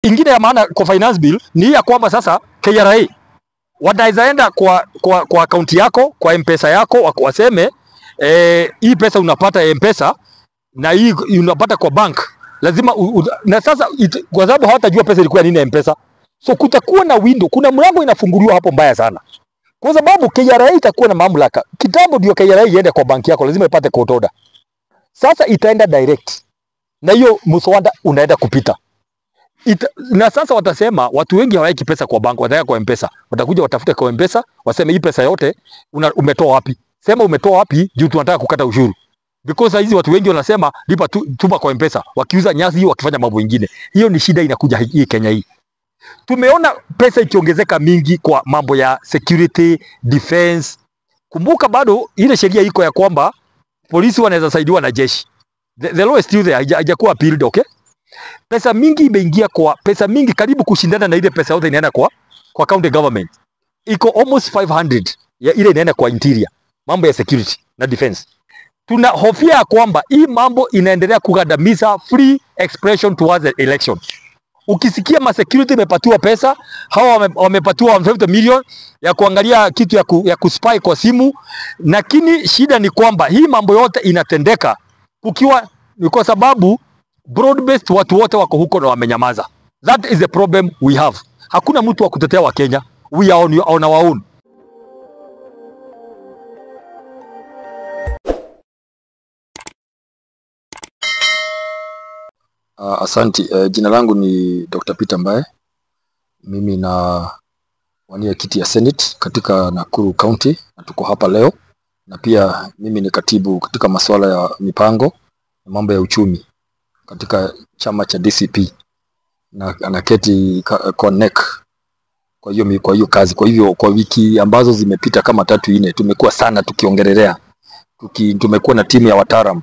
Ingine ya maana kwa finance bill ni ya kwamba sasa KRA wanaweza enda kwa akaunti yako, kwa M-Pesa yako, waseme hii pesa unapata M-Pesa na hii unapata kwa bank. Lazima na sasa kwa sababu hawatajua pesa ilikuwa nini M-Pesa. So kutakuwa na window, kuna mlango inafunguliwa hapo mbaya sana. Kwa sababu KRA itakuwa na mamlaka. Kitambo ndio KRA iende kwa banki yako, lazima ipate court order. Sasa itaenda direct. Na hiyo mswada unaenda kupita. Na sasa watasema watu wengi hawaweki pesa kwa bank, wataweka kwa M-Pesa. Watakuja watafute kwa M-Pesa, waseme hii pesa yote umetoa wapi? Sema umetoa wapi juu tunataka kukata ushuru. Because hizi watu wengi wanasema lipa tuma kwa M-Pesa, wakiuza nyasi, wakifanya mambo mengine. Hiyo ni shida inakuja hii Kenya hii. Tumeona pesa ikiongezeka mingi kwa mambo ya security, defense. Kumbuka bado ile sheria iko ya kwamba polisi wanaweza saidiwa na jeshi. The law is still there, haijakuwa appealed, okay? Pesa mingi imeingia kwa pesa mingi karibu kushindana na ile pesa yote inaenda kwa county government. Iko almost 500 ya ile inaenda kwa interior, mambo ya security na defense. Tunahofia kwamba hii mambo inaendelea kugandamiza free expression towards the election. Ukisikia ma security imepatiwa pesa, hawa wamepatiwa 150 million ya kuangalia kitu ya kuspy kwa simu, lakini shida ni kwamba hii mambo yote inatendeka kukiwa ni kwa sababu broad based watu wote wako huko na wamenyamaza. That is the problem we have. Hakuna mtu wa kutetea wa Kenya. We are on our own. Asanti. Jina langu ni Dr. Peter Mbae. Mimi na wania kiti ya Senate katika Nakuru County na tuko hapa leo, na pia mimi ni katibu katika masuala ya mipango na mambo ya uchumi katika chama cha DCP na anaketi kwa NEC. Kwa hiyo kazi, kwa hivyo kwa wiki ambazo zimepita kama 3-4 tumekuwa sana tukiongelelea, tumekuwa na timu ya wataalamu,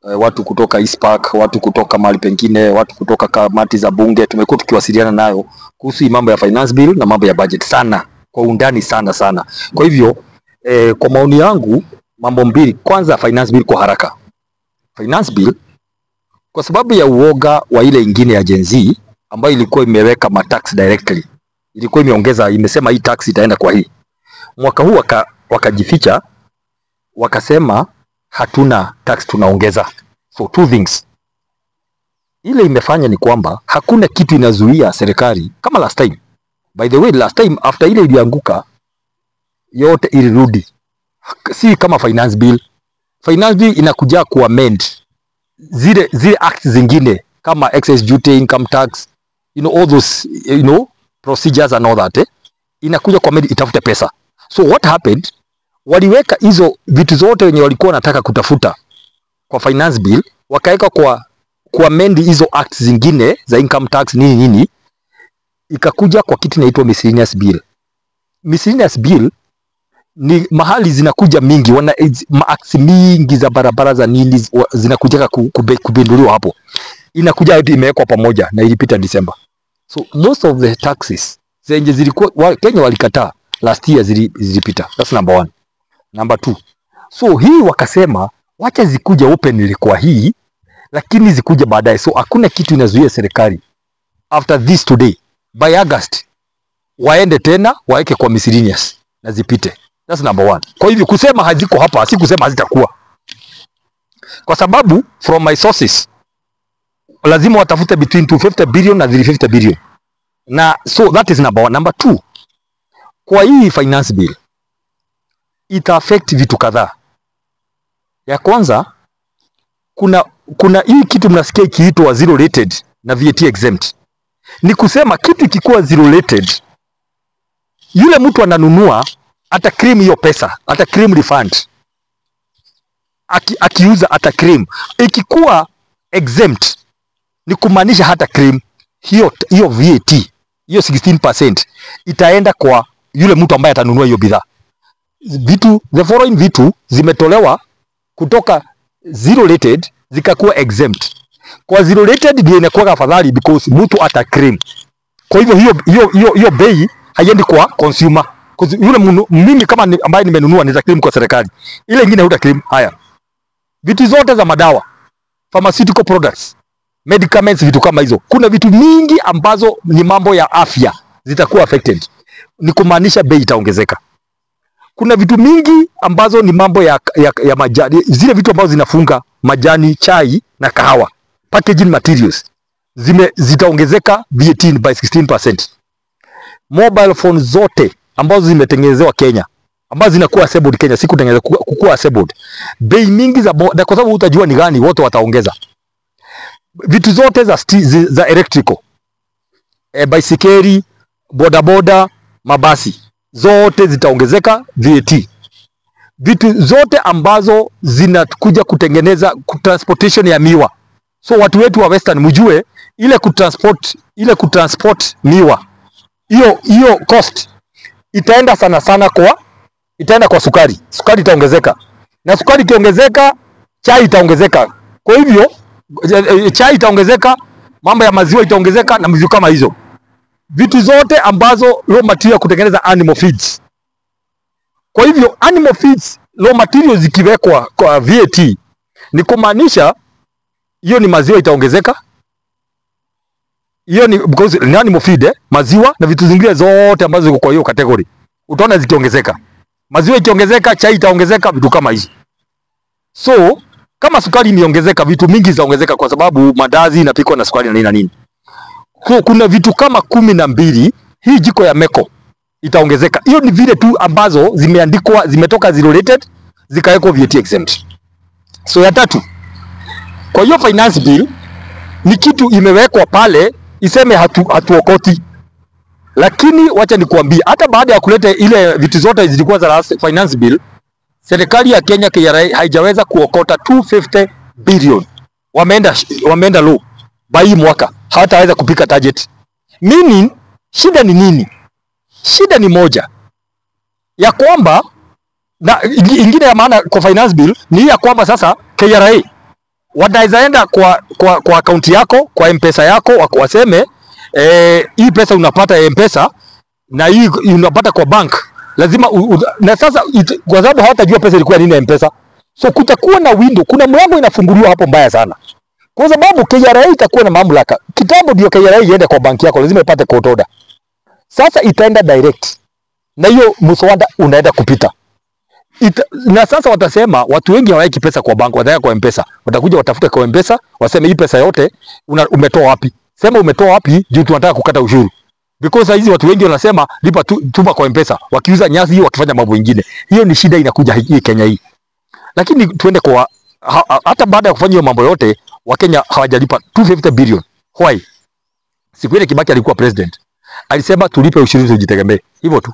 watu kutoka East Park, watu kutoka mahali pengine, watu kutoka kamati za bunge, tumekuwa tukiwasiliana nayo kuhusu mambo ya finance bill na mambo ya budget sana kwa undani sana. Kwa hivyo kwa maoni yangu mambo mbili. Kwanza, finance bill kwa haraka. Finance bill kwa sababu ya uoga wa ile ingine ya Gen Z ambayo ilikuwa imeweka matax directly, ilikuwa imeongeza, imesema hii tax itaenda kwa hii. Mwaka huu wakajificha, wakasema hatuna tax, tunaongeza. So two things. Ile imefanya ni kwamba hakuna kitu inazuia serikali kama last time. By the way, last time after ile ilianguka yote ilirudi. Si kama finance bill. Finance bill inakuja kuamend zile acts zingine kama excess duty, income tax, all those procedures and all that, inakuja kuamend itafute pesa. So what happened, waliweka hizo vitu zote wenye walikuwa wanataka kutafuta kwa finance bill, wakaweka kwa amend hizo acts zingine za income tax nini, ikakuja kwa kitu inaitwa miscellaneous bill. Miscellaneous bill ni mahali zinakuja mingi, acts mingi za barabara za nini zinakuja kubinduliwa hapo, inakuja hadi imewekwa pamoja na ilipita December. So most of the taxes zenye zilikuwa Kenya walikataa last year zilipita. That's number 1. Number 2, so hii wakasema wacha zikuja open ilikuwa hii, lakini zikuja baadaye. So hakuna kitu inazuia serikali after this today, by August waende tena waeke kwa miscellaneous na zipite. That's number 1. Kwa hivyo kusema haziko hapa, si kusema hazitakuwa, kwa sababu from my sources lazima watafute between 250 billion na 350 billion. Na so that is number 1. Number 2, kwa hii finance bill ita affect vitu kadhaa. Ya kwanza, kuna hii kitu mnasikia ikiitwa zero rated na VAT exempt. Ni kusema kitu kikuwa zero rated, yule mtu ananunua ata claim hiyo pesa, ata claim refund. Akiuza ata claim. Ikikuwa exempt ni kumaanisha hata claim hiyo VAT, hiyo 16% itaenda kwa yule mtu ambaye atanunua hiyo bidhaa. The following vitu zimetolewa kutoka zero rated zikakuwa exempt. Kwa zero rated ndio inakuwa afadhali because mtu ata claim. Kwa hivyo hiyo bei haiendi kwa consumer. Yule mimi kama ambaye nimenunua nita claim kwa serikali. Ile nyingine huta claim. Haya, vitu zote za madawa, pharmaceutical products, medicaments, vitu kama hizo. Kuna vitu mingi ambazo ni mambo ya afya zitakuwa affected, ni kumaanisha bei itaongezeka. Kuna vitu mingi ambazo ni mambo ya majani, zile vitu ambazo zinafunga majani, chai na kahawa, packaging materials zitaongezeka VAT by 16%. Mobile phone zote ambazo zimetengenezewa Kenya, ambazo zinakuwa assembled Kenya, si kutengenezwa, kukua assembled, bei mingi za kwa sababu utajua ni gani, wote wataongeza. Vitu zote za electrical, baisikeli, bodaboda, mabasi, zote zitaongezeka VAT. Vitu zote ambazo zinakuja kutengeneza transportation ya miwa, so watu wetu wa Western mjue ile kutransport miwa, hiyo cost itaenda sana kwa sukari. Sukari itaongezeka, na sukari ikiongezeka, chai itaongezeka. Kwa hivyo chai itaongezeka, mambo ya maziwa itaongezeka, na mizigo kama hizo. Vitu zote ambazo raw material kutengeneza animal feeds. Kwa hivyo animal feeds raw material zikiwekwa kwa VAT, ni kumaanisha hiyo ni maziwa itaongezeka. Hiyo ni because ni animal feed, maziwa na vitu zingine zote ambazo ziko kwa hiyo category, utaona zikiongezeka. Maziwa ikiongezeka, chai itaongezeka, vitu kama hizo. So kama sukari imeongezeka, vitu mingi zitaongezeka, kwa sababu mandazi inapikwa na sukari na nini. Kuna vitu kama 12, hii jiko ya Meko itaongezeka. Hiyo ni vile tu ambazo zimeandikwa, zimetoka zero rated zikawekwa VAT exempt. So ya tatu, kwa hiyo finance bill ni kitu imewekwa pale iseme hatuokoti. Lakini wacha nikuambie, hata baada ya kuleta ile vitu zote zilikuwa za last finance bill, serikali ya Kenya KRA haijaweza kuokota 250 billion. Wameenda low by mwaka, hawataweza kupika target. Meaning shida ni nini? Shida ni moja ya kwamba, na ingine ya maana kwa finance bill ni ya kwamba sasa KRA wataenda kwa account yako, kwa M-Pesa yako, waseme hii pesa unapata M-Pesa na hii unapata kwa bank, lazima na sasa kwa sababu hawatajua pesa ilikuwa nini M-Pesa, so kutakuwa na window, kuna mlango inafunguliwa hapo mbaya sana, kwa sababu KRA itakuwa na mamlaka. Kitambo ndio KRA iende kwa banki yako, lazima ipate court order. Sasa itaenda direct, na hiyo mswada unaenda kupita. Na sasa watasema watu wengi hawaweki pesa kwa bank, wataweka kwa M-Pesa. Watakuja watafuta kwa M-Pesa, waseme hii pesa yote umetoa wapi? Sema umetoa wapi, juu tunataka kukata ushuru. Because hizi watu wengi wanasema lipa tuma kwa M-Pesa, wakiuza nyasi hiyo, wakifanya mambo mengine. Hiyo ni shida inakuja hii Kenya hii. Lakini tuende kwa hata baada ya kufanya hiyo mambo yote, Wakenya hawajalipa 250 billion. Why? Siku ile Kibaki alikuwa president, alisema tulipe ushuru tujitegemee. Hivyo tu.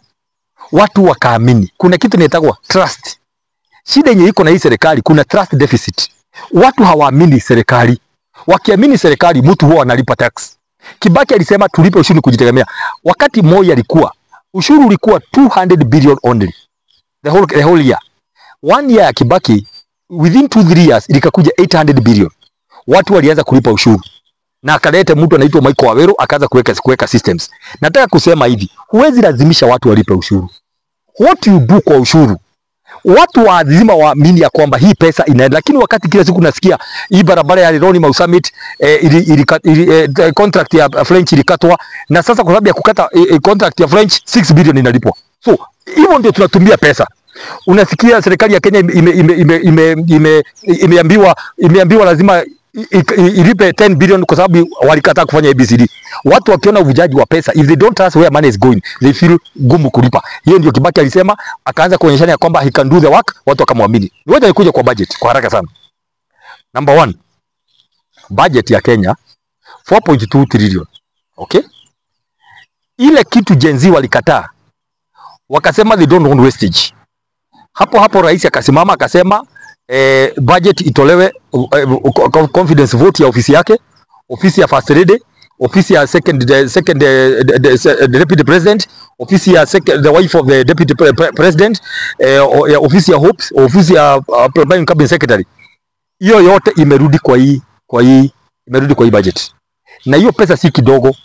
Watu wakaamini. Kuna kitu inaitwa trust. Shida yenye iko na hii serikali, kuna trust deficit. Watu hawaamini serikali. Wakiamini serikali, mtu huwa analipa tax. Kibaki alisema tulipe ushuru kujitegemea. Wakati Moi alikuwa, ushuru ulikuwa 200 billion only. The whole year. One year ya Kibaki, within 2-3 years ilikakuja 800 billion. Watu walianza kulipa ushuru. Na akaleta mtu anaitwa Michael Waweru, akaanza kuweka systems. Nataka kusema hivi, huwezi lazimisha watu walipe ushuru. What you do kwa ushuru, watu lazima waamini ya kwamba hii pesa inaenda. Lakini wakati kila siku nasikia hii barabara ya Ronnie Mau Summit contract ya French ilikatwa, na sasa kwa sababu ya kukata contract ya French 6 billion inalipwa. So hivyo ndio tunatumia pesa. Unasikia serikali ya Kenya imeambiwa lazima ilipe 10 billion kwa sababu walikataa kufanya ABCD. Watu wakiona uvujaji wa pesa, if they don't trust where money is going, they feel gumu kulipa. Hiyo ndio Kibaki alisema, akaanza kuonyeshana ya kwamba he can do the work, watu wakamwamini. Ngoja nikuja kwa budget kwa haraka sana. Number 1, budget ya Kenya 4.2 trillion. Okay? Ile kitu Gen Z walikataa, wakasema they don't want wastage. Hapo rais akasimama akasema budget itolewe confidence vote ya ofisi yake, ofisi ya first lady, ofisi ya second deputy president, ofisi ya the wife of the deputy president, ofisi ya hopes, ofisi ya prime cabinet secretary. Hiyo yote imerudi kwa hii budget. Na hiyo pesa si kidogo.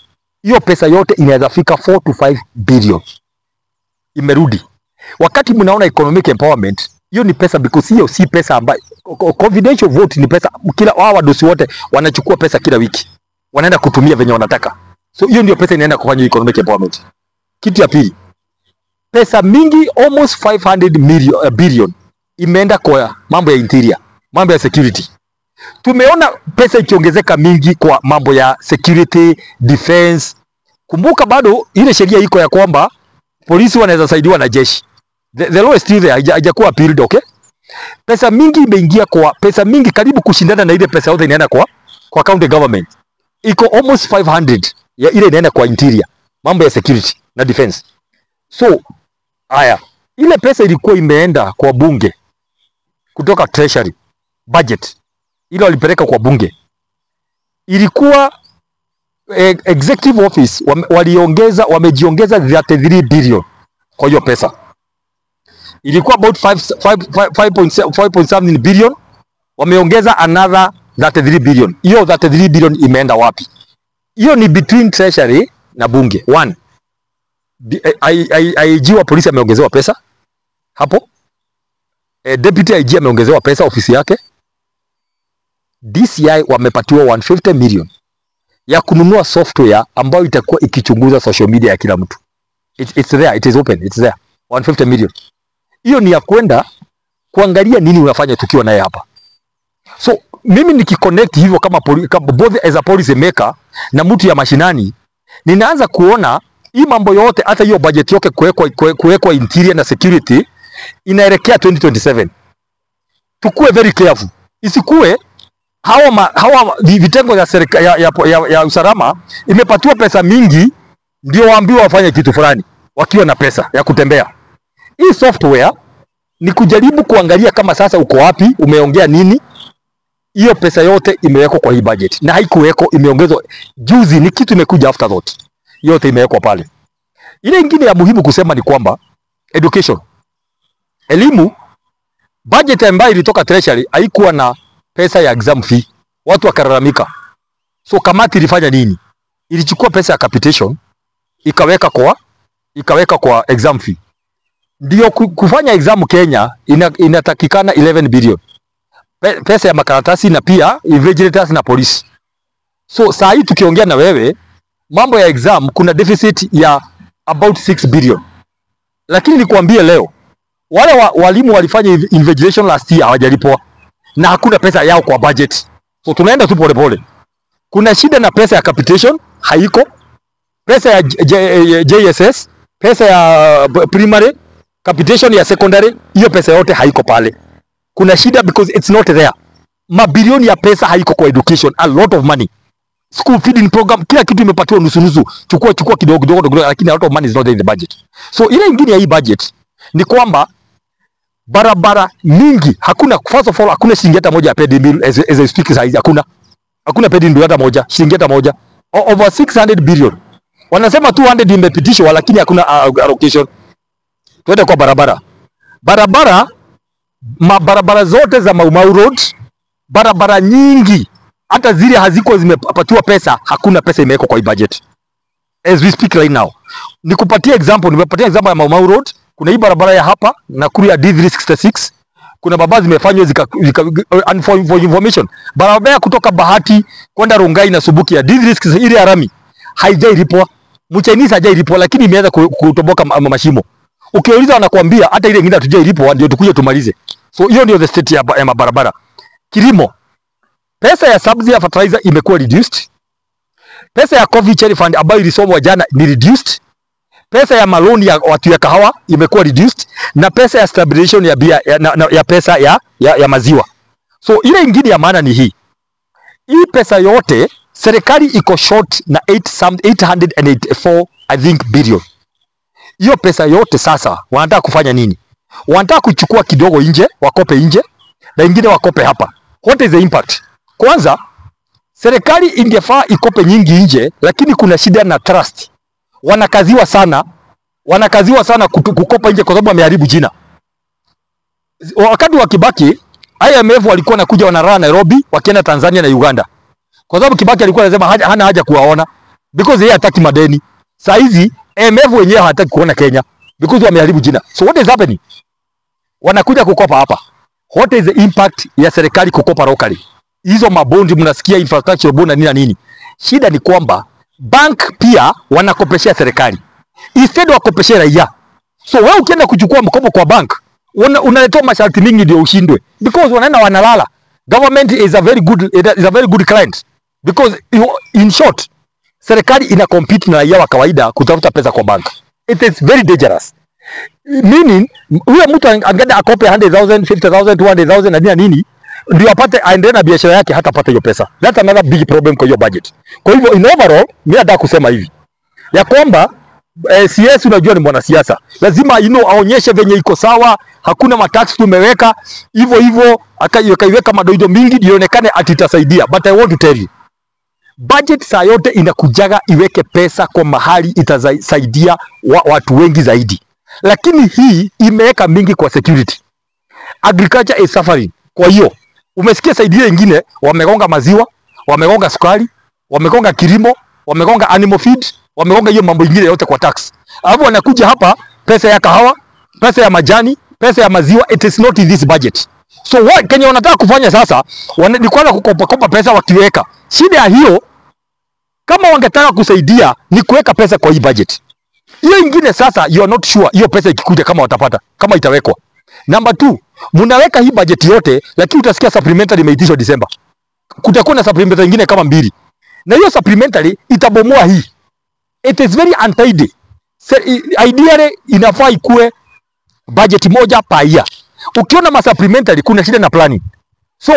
Hiyo pesa yote inaweza fika 4 to 5 billion. Imerudi. Wakati mnaona economic empowerment, Hiyo ni pesa, because hiyo si pesa ambayo confidential vote ni pesa. Kila wao wadosi wote wanachukua pesa kila wiki, wanaenda kutumia venye wanataka. So hiyo ndio pesa inaenda kufanya economic empowerment. Kitu ya pili, pesa mingi almost 500 billion imeenda kwa mambo ya interior, mambo ya security. Tumeona pesa ikiongezeka mingi kwa mambo ya security, defense. Kumbuka bado ile sheria iko ya kwamba polisi wanaweza saidiwa na jeshi. The law is still there, haijakuwa appealed, okay? Pesa mingi imeingia kwa pesa mingi karibu kushindana na ile pesa yote inaenda kwa county government. Iko almost 500 ya ile inaenda kwa interior, mambo ya security na defense. So haya, ile pesa ilikuwa imeenda kwa bunge kutoka treasury budget, ile walipeleka kwa bunge, ilikuwa executive office wamejiongeza 33 billion kwa hiyo pesa. Ilikuwa about 5.7 billion, wameongeza another 33 billion. Hiyo 33 billion imeenda wapi? Hiyo ni between treasury na bunge. One, IG wa polisi ameongezewa pesa hapo. Deputy IG ameongezewa pesa ofisi yake. DCI wamepatiwa 150 million ya kununua software ambayo itakuwa ikichunguza social media ya kila mtu. It's there, it is open, it's there. 150 million. Hiyo ni ya kwenda kuangalia nini unafanya tukiwa naye hapa. So mimi nikiconnect hivyo kama both as a policy maker na mtu ya mashinani, ninaanza kuona hii mambo yote, hata hiyo budget yote kuwekwa interior na security inaelekea 2027. Tukue very careful. Isikue hawa vitengo ya serikali ya usalama imepatiwa pesa mingi ndio waambiwa wafanye kitu fulani wakiwa na pesa ya kutembea. Hii software ni kujaribu kuangalia kama sasa uko wapi, umeongea nini. Hiyo pesa yote imewekwa kwa hii budget na haikuweko, imeongezwa juzi, ni kitu imekuja afterthought. Yote imewekwa pale. Ile nyingine ya muhimu kusema ni kwamba education, elimu, budget ambayo ilitoka treasury haikuwa na pesa ya exam fee. Watu wakalalamika. So kamati ilifanya nini? Ilichukua pesa ya capitation ikaweka kwa exam fee. Ndio kufanya exam Kenya inatakikana 11 billion. Pesa ya makaratasi na pia invigilators na polisi. So saa hii tukiongea na wewe mambo ya exam kuna deficit ya about 6 billion. Lakini nikwambie leo wale walimu walifanya invigilation last year hawajalipwa na hakuna pesa yao kwa budget. So tunaenda tu pole pole. Kuna shida na pesa ya capitation haiko. Pesa ya JSS, pesa ya primary, capitation ya secondary, hiyo pesa yote haiko pale. Kuna shida because it's not there. Mabilioni ya pesa haiko kwa education, a lot of money. School feeding program, kila kitu imepatiwa nusu nusu. Chukua kidogo, lakini a lot of money is not in the budget. So ile nyingine ya hii budget ni kwamba barabara mingi hakuna, first of all hakuna shilingi hata moja ya paid bill as I speak size, hakuna paid bill hata moja, shilingi hata moja. Over 600 billion. Wanasema 200 imepitishwa lakini hakuna allocation. Tuende kwa barabara mabarabara zote za Mau Road, barabara nyingi hata zile haziko zimepatiwa pesa, hakuna pesa imewekwa kwa hii budget as we speak right now. Nikupatia example, nimepatia example ya Mau Road. Kuna hii barabara ya hapa Nakuru ya D366, kuna barabara zimefanywa for information, barabara kutoka Bahati kwenda Rongai na Subuki ya D366 ile ya rami haijailipwa, Mchinese hajailipwa, lakini imeanza kutoboka mashimo. Ukiuliza wanakuambia hata ile nyingine hatujailipwa ndio tukuje tumalize. So hiyo ndio the state ya barabara. Kilimo, pesa ya subsidy ya fertilizer imekuwa reduced. Pesa ya COVID charity fund ambayo ilisomwa jana ni reduced. Pesa ya maloni ya watu ya kahawa imekuwa reduced, na pesa ya stabilization ya bia ya pesa ya maziwa. So ile nyingine ya maana ni hii. Hii pesa yote serikali iko short na 884 I think billion. Hiyo pesa yote sasa wanataka kufanya nini? Wanataka kuchukua kidogo nje, wakope nje, na ingine wakope hapa. What is the impact? Kwanza, serikali ingefaa ikope nyingi nje, lakini kuna shida na trust. Wanakaziwa sana kukopa nje kwa sababu wameharibu jina. Wakati wa Kibaki, IMF walikuwa nakuja wanarara Nairobi, wakienda Tanzania na Uganda. Kwa sababu Kibaki alikuwa anasema hana haja kuwaona because yeye hataki madeni. Saa hizi IMF wenyewe hataki kuona Kenya because wameharibu jina. So what is happening? wanakuja kukopa hapa. What is the impact ya serikali kukopa locally? Hizo mabondi mnasikia infrastructure bond na nini na nini. Shida ni kwamba bank pia wanakopeshea serikali. Instead wakopeshea raia. So wewe ukienda kuchukua mkopo kwa bank, unaletea masharti mingi ndio ushindwe. Because wanaenda wanalala. Government is a very good client. Because in short, serikali ina compete na raia wa kawaida kutafuta pesa kwa bank. It is very dangerous. Meaning, huyo mtu angeenda akope 100,000, 50,000, 200,000 na nini na nini, ndio apate aendelee na biashara yake, hata pata hiyo pesa. That's another big problem kwa hiyo budget. Kwa hivyo in overall, mimi nataka kusema hivi ya kwamba CS unajua ni mwanasiasa, lazima aonyeshe venye iko sawa, hakuna matax tumeweka hivyo akaiweka madoido mingi ionekane ati itasaidia. But I want to tell you, budget saa yote inakujaga iweke pesa kwa mahali itasaidia watu wengi zaidi, lakini hii imeweka mingi kwa security. Agriculture is suffering. Kwa hiyo umesikia saidia nyingine, wamegonga maziwa, wamegonga sukari, wamegonga kilimo, wamegonga animal feed, wamegonga hiyo mambo ingine yote kwa tax. Alafu wanakuja hapa pesa ya kahawa, pesa ya majani, pesa ya maziwa, it is not in this budget. So what Kenya wanataka kufanya sasa, ni kwanza kukopa pesa wakiweka. Shida ya hiyo, kama wangetaka kusaidia ni kuweka pesa kwa hii budget. Hiyo ingine sasa you are not sure hiyo pesa ikikuja kama watapata, kama itawekwa. Number 2, mnaweka hii budget yote lakini utasikia supplementary imeitishwa December. Kutakuwa na supplementary nyingine kama 2. Na hiyo supplementary itabomoa hii. It is very untidy. Ideally inafaa ikue budget moja per year. Ukiona ma supplementary kuna shida na planning. So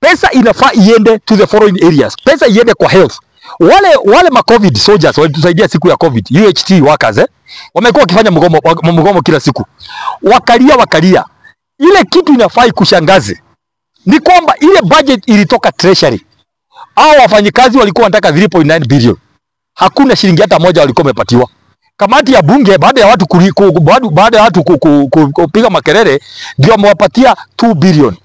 pesa inafaa iende to the following areas. Pesa iende kwa health. Wale ma COVID soldiers walitusaidia siku ya COVID, UHT workers wamekuwa wakifanya mgomo kila siku. Wakalia. Ile kitu inafaa kushangaze ni kwamba ile budget ilitoka treasury. Hao wafanyikazi walikuwa wanataka 3.9 billion. Hakuna shilingi hata moja walikuwa wamepatiwa. Kamati ya bunge baada ya watu kupiga makelele ndio wamewapatia 2 billion.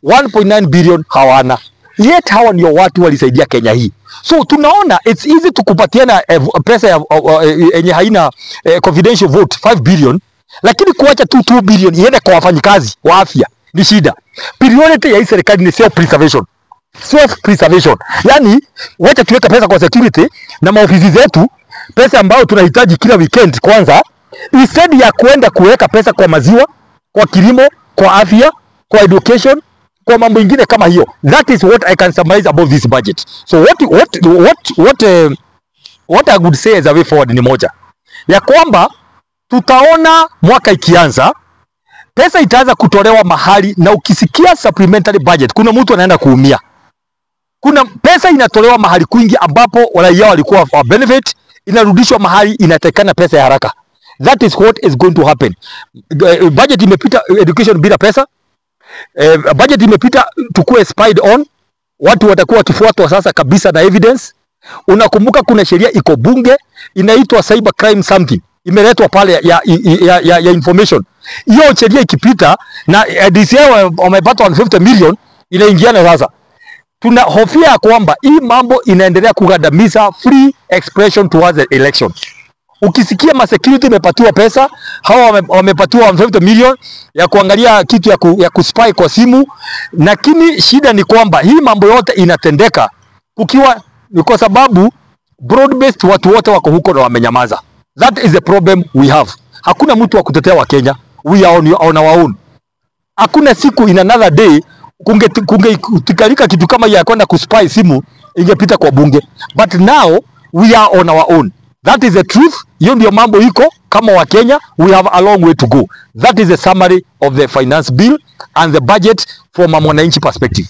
1.9 billion hawana. Yet hawa ndio watu walisaidia Kenya hii. So tunaona it's easy to kupatiana pesa yenye haina confidential vote 5 billion, lakini kuacha 2 billion iende kwa wafanyikazi wa afya ni shida. Priority ya hii serikali ni self preservation. Yani wacha tuweka pesa kwa security na maofisi zetu, pesa ambayo tunahitaji kila weekend kwanza, instead ya kuenda kuweka pesa kwa maziwa, kwa kilimo, kwa afya, kwa education, kwa mambo ingine kama hiyo. That is what I can summarize about this budget. So what I would say as a way forward ni moja, ya kwamba tutaona mwaka ikianza pesa itaanza kutolewa mahali, na ukisikia supplementary budget kuna mtu anaenda kuumia. Kuna pesa inatolewa mahali kwingi ambapo raia walikuwa benefit, inarudishwa mahali inatekana pesa ya haraka. That is what is going to happen. Budget imepita education bila pesa. Budget imepita tukue spied on. Watu watakuwa wakifuatwa sasa kabisa na evidence. Unakumbuka kuna sheria iko bunge inaitwa cyber crime something, imeletwa pale ya information. Hiyo sheria ikipita na DCI wamepata 150 million inaingiana sasa. Tunahofia kwamba hii mambo inaendelea kugandamiza free expression towards the election. Ukisikia ma security imepatiwa pesa, hawa wamepatiwa 150 million ya kuangalia kitu ya kuspy kwa simu, lakini shida ni kwamba hii mambo yote inatendeka kukiwa ni kwa sababu broad based watu wote wako huko na wamenyamaza. That is the problem we have. Hakuna mtu wa kutetea wa Kenya. We are on our own. Hakuna siku in another day kungetikalika kitu kama ya kwenda kuspy simu ingepita kwa bunge. But now we are on our own. That is the truth. Hiyo ndio mambo iko kama wa Kenya. We have a long way to go. That is the summary of the finance bill and the budget from a mwananchi perspective.